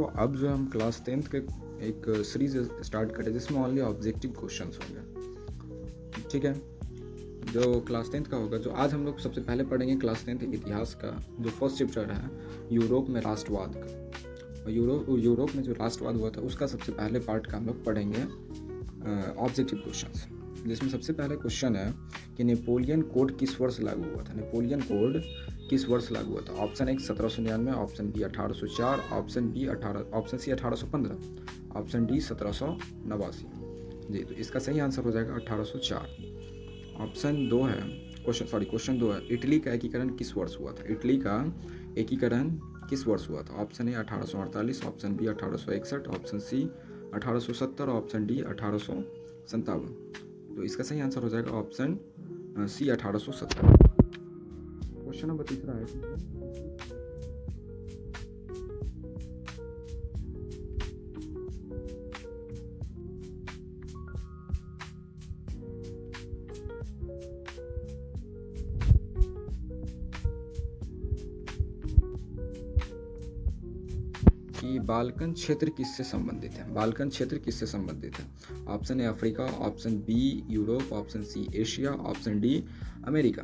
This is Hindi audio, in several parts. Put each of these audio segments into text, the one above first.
दोस्तों अब जो है हम क्लास 10th के एक सीरीज स्टार्ट करें जिसमें ओनली ऑब्जेक्टिव क्वेश्चंस होंगे। ठीक है, जो क्लास 10th का होगा, जो आज हम लोग सबसे पहले पढ़ेंगे क्लास 10th इतिहास का जो फर्स्ट चैप्टर है यूरोप में राष्ट्रवाद का। और यूरोप में जो राष्ट्रवाद हुआ था उसका सबसे पहले पार्ट का हम लोग पढ़ेंगे ऑब्जेक्टिव क्वेश्चंस, जिसमें सबसे पहले क्वेश्चन है कि नेपोलियन कोड किस वर्ष लागू हुआ था। नेपोलियन कोड किस वर्ष लागू हुआ था? Option 1 1799, option B 1804, option C 1815, option D 1789। जी, तो इसका सही आंसर हो जाएगा 1804। ऑप्शन 2 है क्वेश्चन 2 है इटली का एकीकरण किस वर्ष हुआ था? इटली का एकीकरण किस वर्ष हुआ था? Option A 1848, option B 1861, option C 1870, option D 1857। तो इसका सही आंसर हो जाएगा ऑप्शन सी 1870। क्वेश्चन नंबर तीसरा है कि बाल्कन क्षेत्र किससे संबंधित है? बाल्कन क्षेत्र किससे संबंधित है? Option A Africa, option B Europe, option C Asia, option D America.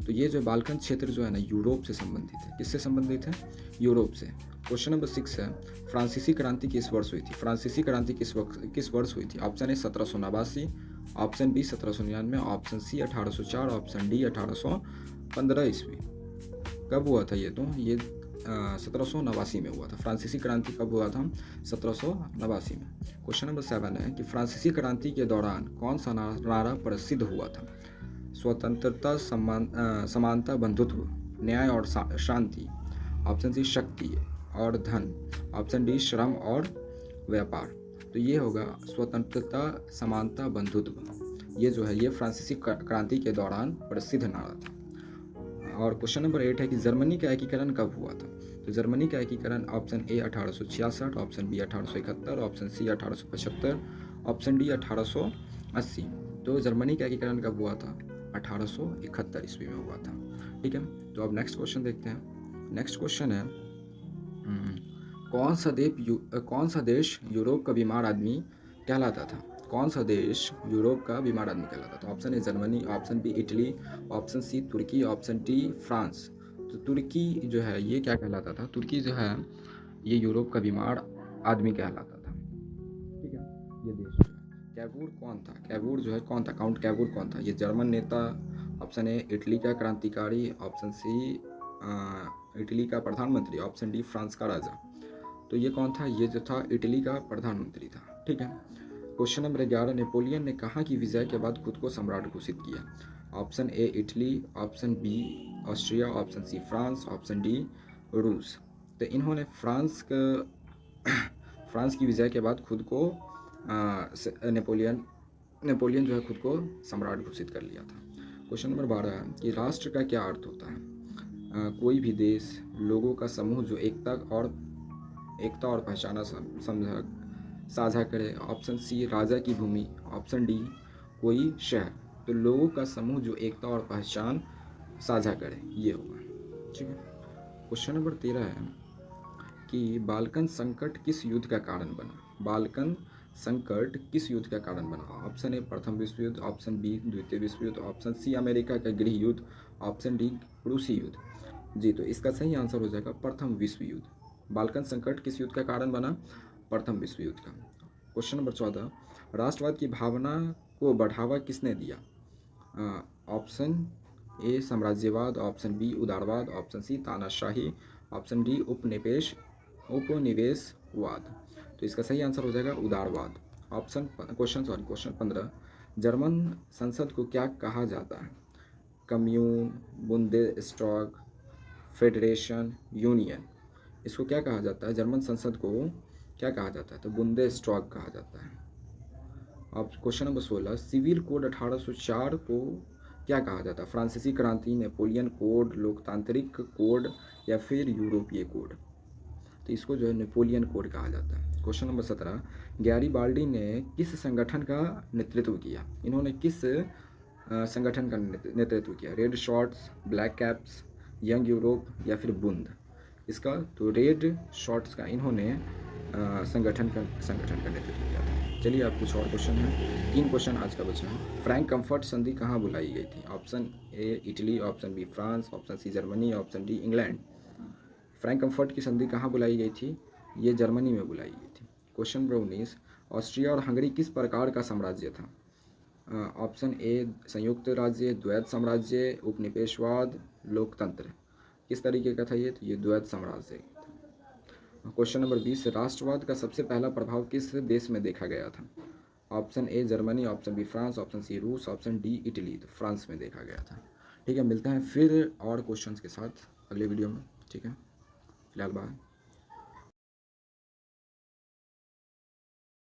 तो ये जो बाल्कन क्षेत्र जो है ना यूरोप से संबंधित है। किससे संबंधित है? यूरोप से। क्वेश्चन नंबर 6 है फ्रांसीसी क्रांति किस वर्ष हुई थी? फ्रांसीसी क्रांति किस वर्ष हुई थी? Option A 1789, option B 1799, option C 1804, option D 1815 ईस्वी। कब हुआ था ये? तो ये 1789 में हुआ था। फ्रांसीसी क्रांति कब हुआ था? 1789 में। क्वेश्चन नंबर 7 है कि फ्रांसीसी क्रांति के दौरान कौन सा नारा प्रसिद्ध हुआ था? स्वतंत्रता, समानता, बंधुत्व, न्याय और शांति, ऑप्शन सी शक्ति और धन, ऑप्शन डी श्रम और व्यापार। तो ये होगा स्वतंत्रता, समानता, बंधुत्व। ये जो है ये फ्रांसीसी क्रांति के दौरान प्रसिद्ध नारा था। और क्वेश्चन नंबर 8 है कि जर्मनी का एकीकरण कब हुआ था? तो जर्मनी का एकीकरण option A 1866, option B 1871, option C 1875, option D 1880। तो जर्मनी का एकीकरण कब हुआ था? 1871 ईस्वी में हुआ था। ठीक है, तो अब नेक्स्ट क्वेश्चन देखते हैं। नेक्स्ट क्वेश्चन है कौन सा देश यूरोप का बीमार आदमी कहलाता था? कौन सा देश यूरोप का बीमार आदमी कहलाता था? Option A Germany, option B Italy, option C तुर्की, ऑप्शन डी फ्रांस। तो तुर्की जो है ये क्या कहलाता था? तुर्की जो है ये यूरोप का बीमार आदमी कहलाता था। ठीक है, ये देश कैवूर कौन था? कैवूर जो है कौन था? काउंट कैवूर कौन था? ये जर्मन नेता। ऑप्शन ए इटली का क्रांतिकारी, ऑप्शन सी इटली का प्रधानमंत्री, ऑप्शन डी फ्रांस का राजा। तो ये कौन था? ये जो था इटली का प्रधानमंत्री था। ठीक है, क्वेश्चन नंबर 11 नेपोलियन ने कहाँ की विजय के बाद खुद को सम्राट घोषित किया? Option A Italy, option B Austria, option C France, option D रूस। तो इन्होंने फ्रांस की विजय के बाद खुद को नेपोलियन जो है खुद को सम्राट घोषित कर लिया था। क्वेश्चन नंबर 12 है कि राष्ट्र का क्या अर्थ होता है? कोई भी देश, लोगों का समूह जो एकता और पहचाना साझा करे। ऑप्शन सी राजा की भूमि, ऑप्शन डी कोई शहर। तो लोगों का समूह जो एकता और पहचान साझा करे, ये होगा। ठीक है, क्वेश्चन नंबर 13 है कि बाल्कन संकट किस युद्ध का कारण बना? बाल्कन संकट किस युद्ध का कारण बना? ऑप्शन ए प्रथम विश्व युद्ध, ऑप्शन बी द्वितीय विश्व युद्ध, ऑप्शन सी अमेरिका का गृह युद्ध, ऑप्शन डी रूसी युद्ध। जी, तो इसका सही आंसर हो जाएगा प्रथम विश्व युद्ध। बाल्कन संकट किस युद्ध का कारण बना? प्रथम विश्व युद्ध का। क्वेश्चन नंबर 14 राष्ट्रवाद की भावना को बढ़ावा किसने दिया? ऑप्शन ए साम्राज्यवाद, ऑप्शन बी उदारवाद, ऑप्शन सी तानाशाही, ऑप्शन डी उपनिवेशवाद। तो इसका सही आंसर हो जाएगा उदारवाद। क्वेश्चन 15 जर्मन संसद को क्या कहा जाता है? Commune, बुंदेस्टैग, federation, union. इसको क्या कहा जाता है? जर्मन संसद को क्या कहा जाता है? तो बुंदेस्टैग कहा जाता है। अब क्वेश्चन नंबर 16 सिविल कोड 1804 को क्या कहा जाता है? फ्रांसीसी क्रांति, नेपोलियन कोड, लोकतांत्रिक कोड या फिर यूरोपीय कोड। तो इसको जो है नेपोलियन कोड कहा जाता है। क्वेश्चन नंबर 17 गैरीबाल्डी ने किस संगठन का नेतृत्व किया? इन्होंने किस संगठन का नेतृत्व किया? Red shorts, black caps, young Europe या फिर बुंद। इसका? तो रेड शॉर्ट्स का इन्होंने संगठन का नेतृत्व किया था। चलिए अब कुछ और क्वेश्चन है, 3 क्वेश्चन आज का बचा है। फ्रैंक कंफर्ट संधि कहाँ बुलाई गई थी? Option A Italy, option B France, option C Germany, option D England. Frankfurt की संधि कहाँ बुलाई गई थी? ये जर्मनी में बुलाई गई थी। क्वेश्चन नंबर 19, ऑस्ट्रिया और हंगरी किस प्रकार का साम्राज्य था? ऑप्शन ए संयुक्त राज्य, द्वैत साम्राज्य, उपनिवेशवाद, लोकतंत्र। किस तरीके का था ये? तो ये द्वैत साम्राज्य था। क्वेश्चन नंबर 20, राष्ट्रवाद का सबसे पहला प्रभाव किस देश में देखा गया था? Option A Germany, option B France, option C रूस, ऑप्शन डी इटली। तो फ्रांस में देखा गया था। ठीक है, मिलते हैं फिर और क्वेश्चंस के साथ अगले वीडियो में। ठीक है, फिलहाल बाय।